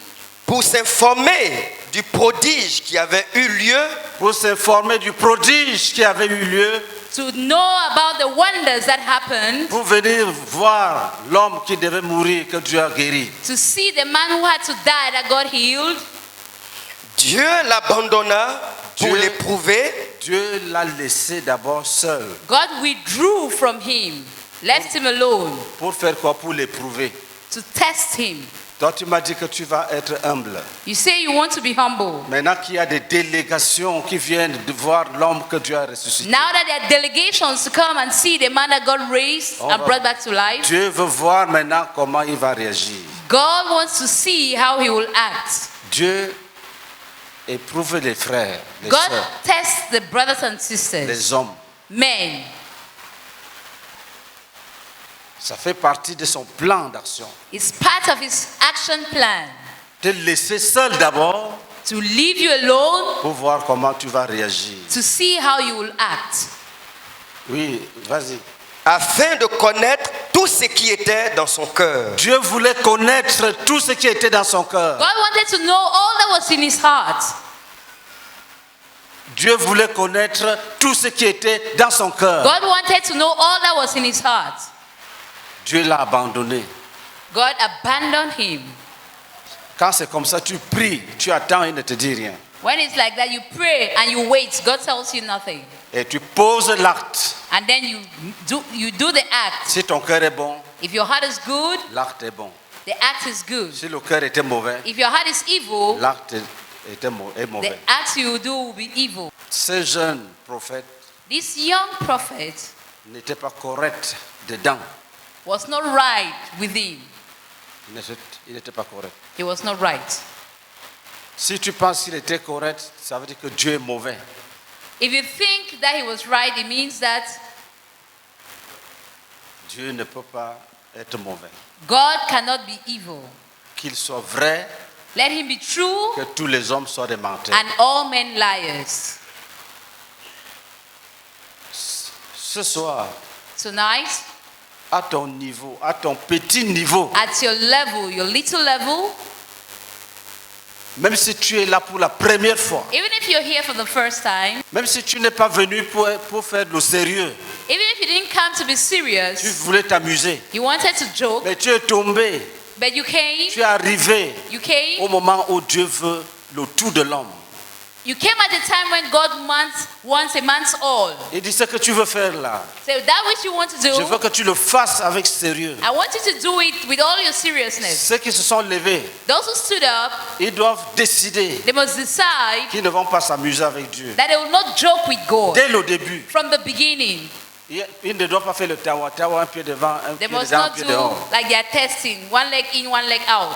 s'informer du prodige qui avait eu lieu, pour s'informer du prodige qui avait eu lieu, to know about the wonders that happened, pour venir voir l'homme qui devait mourir, que Dieu a guéri. to see the man who had to die that God healed. Dieu l'abandonna pour Dieu- l'éprouver, Dieu l'a laissé d'abord seul. God withdrew from him, left him alone Pour faire quoi? Pour l'éprouver. to test him. Toi, tu m'as dit que tu vas être humble. You say you want to be humble. Maintenant qu'il y a des délégations qui viennent de voir l'homme que Dieu a ressuscité, Now that there are delegations to come and see the man that God raised and brought back to life, Dieu veut voir maintenant comment il va réagir. God wants to see how he will act. Dieu éprouve les frères, les God sœurs, tests the brothers and sisters, les hommes. men. Ça fait partie de son plan d'action. It's part of his action plan Te laisser seul d'abord to leave you alone pour voir comment tu vas réagir. to see how you will act. Oui, vas-y. afin de connaître tout ce qui était dans son cœur. Dieu voulait connaître tout ce qui était dans son cœur. God wanted to know all that was in his heart. Dieu voulait connaître tout ce qui était dans son cœur. God wanted to know all that was in his heart. Dieu l'a abandonné. God abandoned him. Quand c'est comme ça, tu pries, tu attends, il ne te dit rien. When it's like that, you pray and you wait. God tells you nothing. Et tu poses l'acte. And then you do the act. Si ton cœur est bon, If your heart is good, l'acte est bon. the act is good. Si le cœur était mauvais, If your heart is evil, l'acte est the mauvais. act you will do will be evil. Ce jeune prophète This young prophet n'était pas correct dedans. was not right within. Il n'était pas correct. He was not right. Si tu penses qu'il était correct, ça veut dire que Dieu est mauvais. If you think that he was right, it means that Dieu ne peut pas être mauvais. God cannot be evil. Qu'il soit vrai, Let him be true que tous les hommes soient des menteurs. and all men liars. Ce soir, Tonight, à ton niveau, à ton petit niveau, at your level, your little level, même si tu es là pour la première fois, even if you're here for the first time, même si tu n'es pas venu pour faire le sérieux, even if you didn't come to be tu serious, voulais t'amuser, you wanted to joke, mais tu es tombé, but you came, tu es arrivé you came, au moment où Dieu veut le tout de l'homme. you came at the time when God wants a man's all. Il dit ce que tu veux faire là, So that which you want to je veux do, que tu le fasses avec sérieux. I want you to do it with all your seriousness. Ceux qui se sont levés, Those who stood up, ils doivent décider they must decide qu'ils ne vont pas s'amuser avec Dieu. that they will not joke with God Dès le début, from the beginning. ils ne doivent pas faire le tawa, un pied devant, un They pied must dedans, un not pied do dehors. like they are testing, one leg in, one leg out.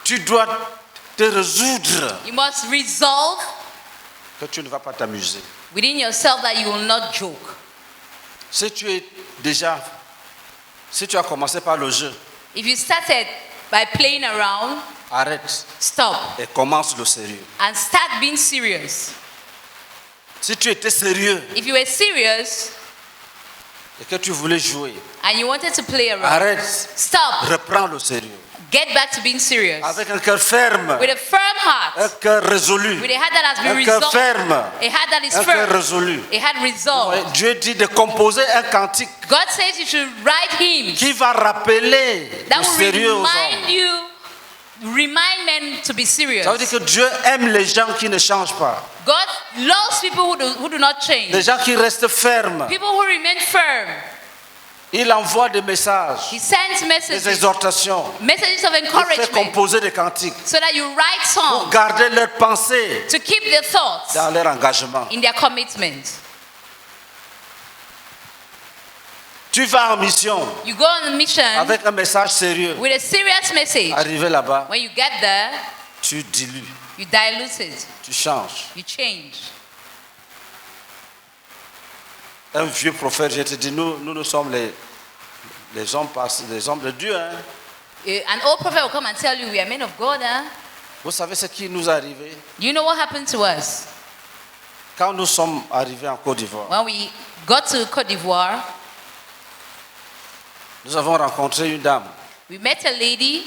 Tu dois te résoudre You must resolve que tu ne vas pas t'amuser. within yourself that you will not joke. Si tu as commencé par le jeu, If you started by playing around, arrête stop et commence le sérieux. and start being serious. Si tu étais sérieux If you were serious et que tu voulais jouer, and you wanted to play around, arrête, stop. reprends le sérieux. Get back to being serious. Avec un cœur ferme, With a firm un heart, cœur résolu, with a heart that has been un cœur resolved, ferme, a heart that is un cœur firm, résolu. a heart resolved. Dieu dit de composer un cantique God says you should write hymns qui va rappeler that le will sérieux aux remind hommes. remind men to be serious. Ça veut dire que Dieu aime les gens qui ne changent pas, God loves people who do not change. les gens qui restent fermes. People who remain firm. Il envoie des messages, He sends des messages, exhortations, messages of il fait encouragement, composer des cantiques so that you write pour songs garder leurs pensées to keep their thoughts dans leur engagement. in their commitment. Tu vas en mission You go on a mission avec un message sérieux. with a serious message. Arrivé là-bas, When you get there, tu dilues, you dilute it, tu changes. you change. Un vieux prophète, je te dis, nous sommes les hommes de Dieu. Hein. An old prophet will come and tell you, we are men of God. Huh? Vous savez ce qui nous est arrivé Do you know what happened to us? quand nous sommes arrivés en Côte d'Ivoire? When we got to Côte d'Ivoire, Nous avons rencontré une dame we met a lady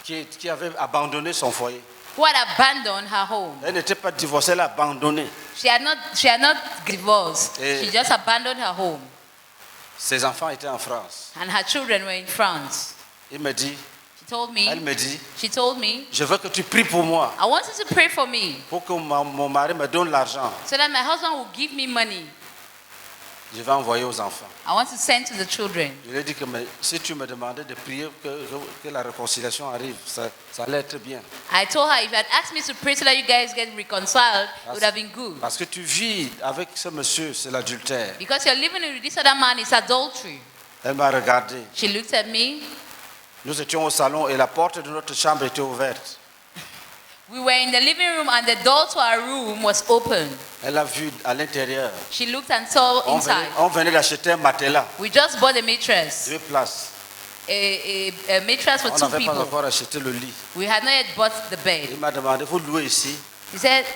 qui avait abandonné son foyer. who had abandoned her home. Elle n'était pas divorcée, elle a abandonné. She had not divorced. Eh. She just abandoned her home. Ses enfants étaient en France. And her children were in France. Elle me dit, She told me, je veux que tu pries pour moi, I want you to pray for me pour que mon mari me donne l'argent. so that my husband will give me money. Je vais envoyer aux enfants. I want to send to the children. Je lui ai dit que si tu me demandais de prier que la réconciliation arrive, ça allait être bien. I told her, if you had asked me to pray so that you guys get reconciled, it would have been good. Parce que tu vis avec ce monsieur, c'est l'adultère. Because you're living with this other man, it's adultery. Elle m'a regardé. She looked at me. Nous étions au salon et la porte de notre chambre était ouverte. We were in the living room and the door to our room was open. Elle a vu à l'intérieur. She looked and saw inside. On venait d'acheter un matelas. We just bought a mattress. 2 places. A mattress for On 2 n'avait pas people. encore acheté le lit. We had not yet bought the bed. Il m'a demandé, vous louez ici? He said,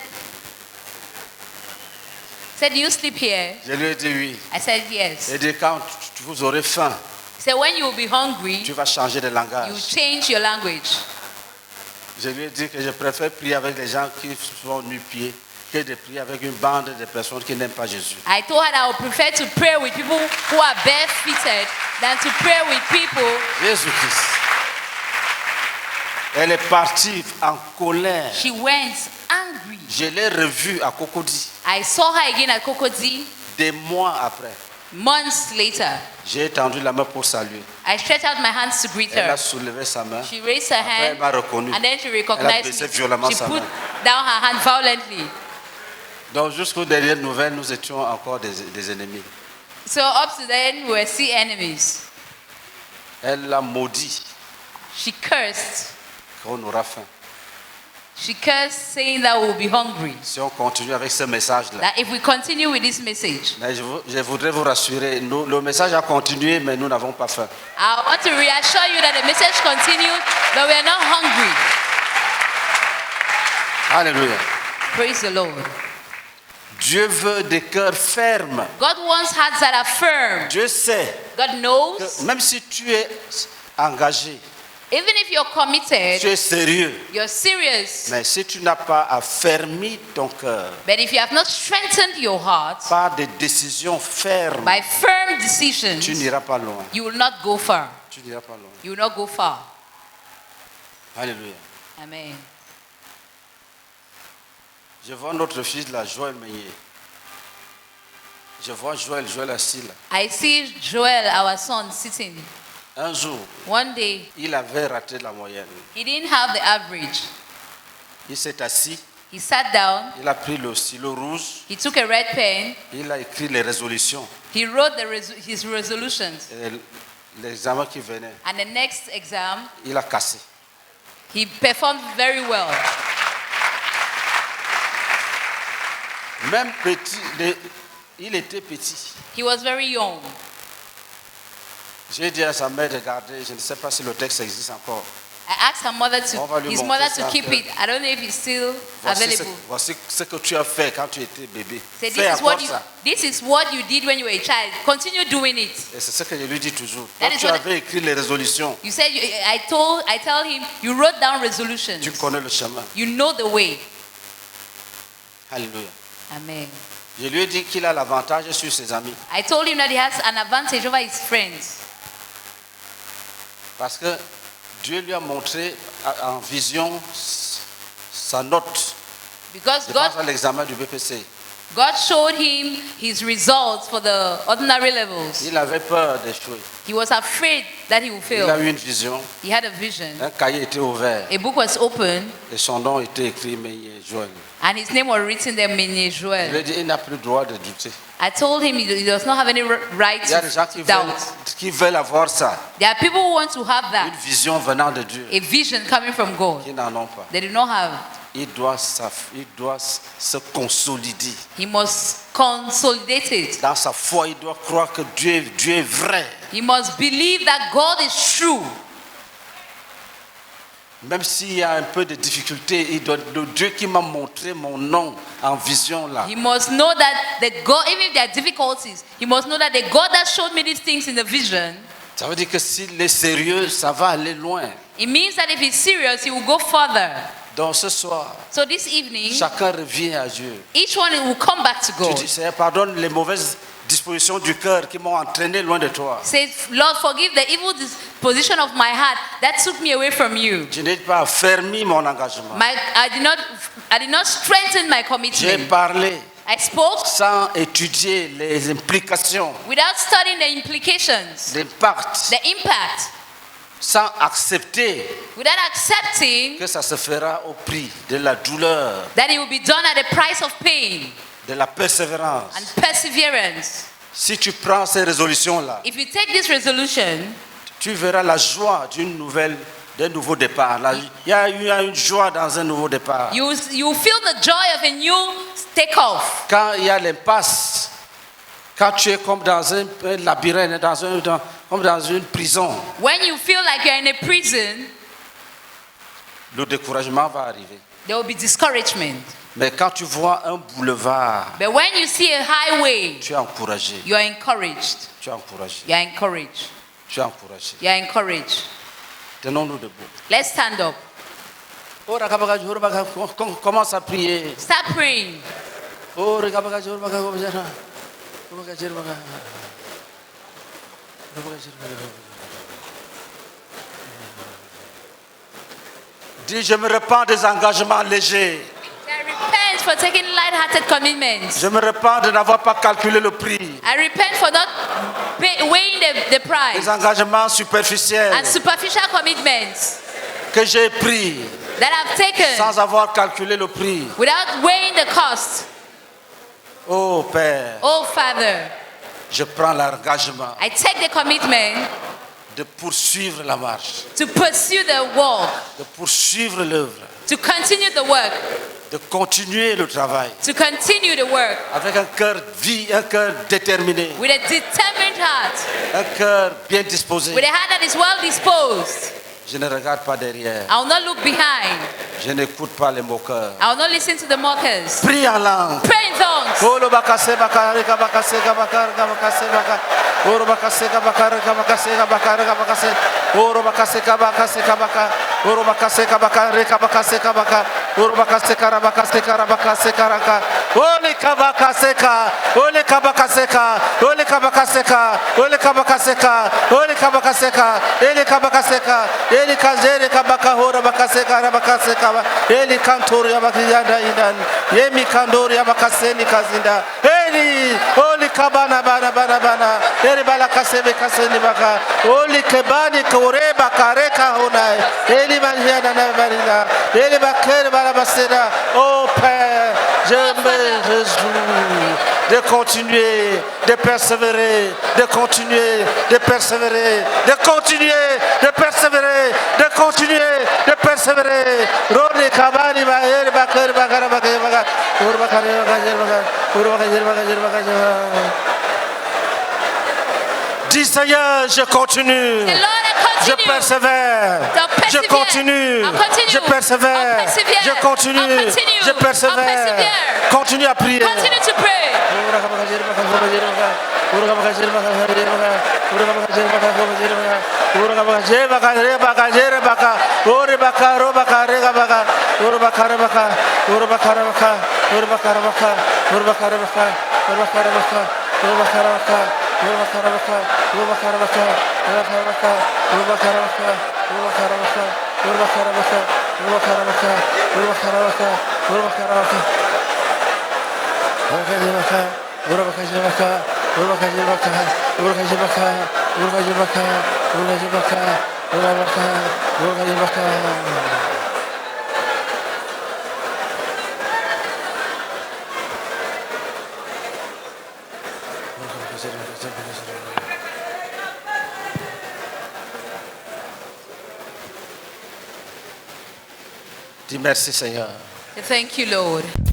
do you sleep here? Je lui ai dit oui. I said yes. Il dit, quand vous aurez faim, He said, when you will be hungry, tu vas changer de you langage. change your language. Je lui ai dit que je préfère prier avec les gens qui sont nu-pieds que de prier avec une bande de personnes qui n'aiment pas Jésus. I told her that I would prefer to pray with people who are barefooted than to pray with people. Jésus-Christ. Elle est partie en colère. She went angry. Je l'ai revue à Cocody I saw her again at Cocody des mois après. months later. J'ai étendu la main pour saluer. I stretched out my hands to greet Elle her. a soulevé sa main. She raised her Après, elle hand m'a reconnu. and then she Elle a recognized baissé me. violemment She sa put main. down her hand violently. Donc jusqu'aux dernières nouvelles, nous étions encore des ennemis. So up to then, we were still enemies. Elle l'a maudit She cursed. qu'on aura faim. She cursed, saying that we will be hungry. Si on continue avec ce message-là. That if we continue with this message, Mais je voudrais vous rassurer, le message a continué, mais nous n'avons pas faim. I want to reassure you that the message continued, but we are not hungry. Alléluia. Praise the Lord. Dieu veut des cœurs fermes. God wants hearts that are firm. Dieu sait God knows, que même si tu es engagé, even if you're committed, tu es sérieux, you're serious, mais si tu n'as pas affermi ton cœur but if you have not strengthened your heart par des décisions fermes, by firm decisions, tu n'iras pas loin. you will not go far. Tu n'iras pas loin. You will not go far. Alléluia. Amen. Je vois notre fils là, Joël Meunier. Je vois Joël assis là. I see Joel, our son, sitting. Un jour, One day, il avait raté la moyenne. he didn't have the average. Il s'est assis, He sat down, il a pris le stylo rouge, he took a red pen, il a écrit les résolutions. he wrote his resolutions. Et l'examen qui venait, And the next exam, il a cassé. he performed very well. Même petit, il était petit. He was very young. J'ai dit à sa mère de garder, je ne sais pas si le texte existe encore. I asked her mother On va lui his montrer mother ça to keep après. it. I don't know if it's still Voici available. voici ce que tu as fait quand tu étais bébé. Say, Fais encore ça. this is what you did when you were a child. Continue doing it. Et c'est ce que je lui dis toujours. That Quand is tu what- avais écrit les résolutions, You said, I tell him, you wrote down resolutions. tu connais le chemin. You know the way. Alléluia. Amen. Je lui ai dit qu'il a l'avantage sur ses amis. I told him that he has an advantage over his friends. Parce que Dieu lui a montré en vision sa note. Because Je pense God, à l'examen du BPC. God showed him his results for the ordinary levels. Il avait peur d'échouer. He was afraid that he would Il a fail. eu une vision. He had a vision. Un cahier était ouvert. A book was open Et son nom était écrit, mais Joël. and his name was written there, Menye Je lui ai Joel. dit, il n'a plus le droit de douter. I told him he does not have any right Il y a des gens to doubt. qui veulent avoir ça. There are people who want to have Une that, vision venant de Dieu. a vision coming from God. Qui n'en ont pas. They do not have. Il doit se consolider. He must consolidate it. Dans sa foi, il doit croire que Dieu est vrai. He must believe that God is true. Même s'il y a un peu de difficulté, le Dieu qui m'a montré mon nom en vision là, He must know that the God, even if there are difficulties, he must know that the God that showed me these things in the vision, ça veut dire que s'il est sérieux, ça va aller loin. it means that if he's serious, he will go further. Donc ce soir, So this evening, chacun revient à Dieu. each one will come back to Tu God. dis, Seigneur, pardonne les mauvaises dispositions du cœur qui m'ont entraîné loin de toi. Say, Lord, forgive the evil disposition of my heart that took me away from you. Je n'ai pas affermi mon engagement. I did not strengthen my J'ai commitment. parlé I spoke sans étudier les implications, without studying the implications, l'impact, the impact, sans accepter without accepting que ça se fera au prix de la douleur, that it will be done at the price of pain de la persévérance. and perseverance. Si tu prends ces résolutions-là, If you take this resolution, tu verras la joie d'un nouveau départ. Il y a une joie dans un nouveau départ. you will feel the joy of a new takeoff. Quand il y a l'impasse, quand tu es comme dans un labyrinthe, comme dans une prison, When you feel like you're in a prison, le découragement va arriver. there will be discouragement. Mais quand tu vois un boulevard, But when you see a highway, tu es encouragé. you are encouraged. Tu es encouragé. You are encouraged. Tu es encouragé. You are encouraged. Tenons-nous debout. Let's stand up. Commence à prier. Start praying. Dis, je me repens des engagements légers. I repent for taking light-hearted commitments. Je me repens de n'avoir pas calculé le prix. I repent for not weighing the price Les engagements superficiels and superficial commitments que j'ai pris that I've taken sans avoir calculé le prix. without weighing the cost. Oh Père, Oh Father, je prends l'engagement I take the commitment de poursuivre la marche, to pursue the walk, de poursuivre l'œuvre, to continue the work, de continuer le travail to continue the work avec un cœur un cœur déterminé, with a determined heart, un cœur bien disposé. with a heart that is well disposed. Je ne regarde pas derrière, I will not look behind. je n'écoute pas les moqueurs. I will not listen to the mockers. Prie en langue. Pray in tongues. Olo bakase bakare ka bakase ka bakare ka bakase baka. Oro bakase ka bakare ka bakase ka bakare ka bakase. Oro bakase ka bakase ka baka. Oro bakase ka bakare ka bakase ka baka. Oro bakase ka bakase ka bakase ka raka. Ole ka bakase ka. Ole ka bakase ka. Ole ka bakase ka. Ole ka bakase ka. Ole ka bakase ka. Ele ka bakase ka. Ele ka zere ka baka hora bakase ka bakase ka. Eli kantori ya bakiyanda indan. Yemi kandori ya bakase ni kazinda. Eli oli kabana bana bana bana. Eli bala kasebe kaseni baka. Oli kebani kore bakare ka honai. Eli banhiana na barina. Eli bakere bala basera. Oh Père, je me réjouis de continuer, de persévérer, de continuer, de persévérer, de continuer, de persévérer, de continuer, de persévérer. Roni kabani ba eri bakere bakara bakere bakara. Ur bakare bakare bakara. Ur bakare bakare bakare. Dis Seigneur, je continue. The Lord, I Je continue. persévère. Je continue. Je persévère. Je continue. Je persévère. Continue à prier. Continue to pray. Dis merci Seigneur. Thank you, Lord.